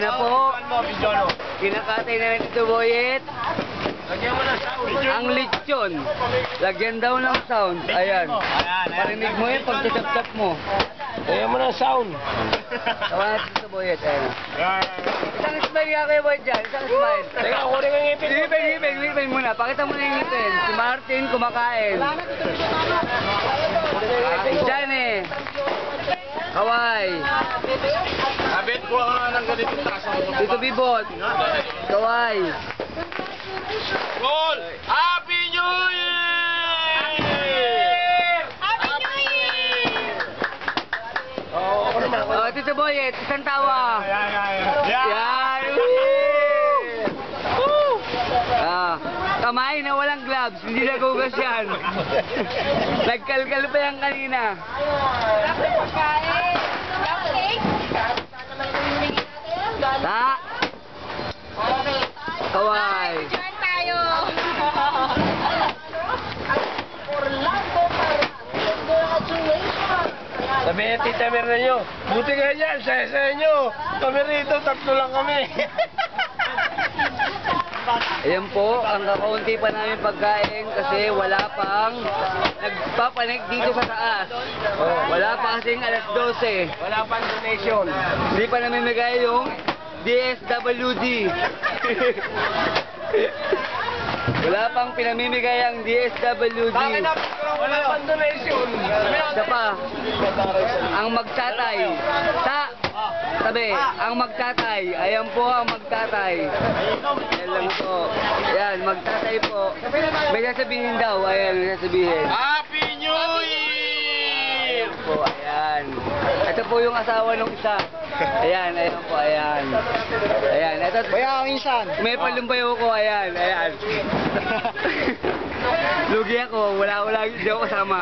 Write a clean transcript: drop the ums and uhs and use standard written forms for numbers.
Ayan na po. Kinakatay na ito, Boyet. Lagyan mo ng sound. Ang lechon. Lagyan daw ng sound. Ayan. Parinig mo yun pag tatap mo. Lagyan mo ng sound. Tawa natin sa Boyet. Ayan. Isang smile nga kayo, Boyet, dyan. Isang smile. Teka, kunin ko yung ngipin. Ngipin muna. Pakita mo na yung ngipin. Si Martin kumakain. Diyan eh. Kaway. Sabit ko nga ng ganito taas ako. Dito Bibot. Kaway. Goal! Happy New Year! Happy New Year! Oo, ako naman. Oh, Tito Boyet, isang tawa. Yan. Woo! Ah, kamay na walang gloves, hindi nagugas yan. Nagkalkal pa yan kanina. Pagkain. Cupcake. Ta. Kaway. Diyan tayo. Sabihin, Tita Merna nyo, buti nga yan, saya-saya nyo. Kami rito, tatlo lang kami. Ayan po, ang kakaunti pa namin pagkain kasi wala pang nagpapanik dito sa taas. Wala pa kasing alas 12. Wala pang donation. Hindi pa namimigay yung DSWD. Wala pang pinamimigay ang DSWD. Wala pang donation. Isa pa, ang magtatay. Sabi, ang magtatay. Ayan po ang magtatay. Ayan lang po. Ayan, magtatay po. May sasabihin daw. Ayan, may sasabihin. Happy New Year! Ayan po, ayan. Ito po yung asawa ng isa. Ayan, ayan po, ayan. Ayan, ito. Kaya ang insan. May palumbayo ko, ayan, ayan. Lugi ako, wala, hindi ako kasama.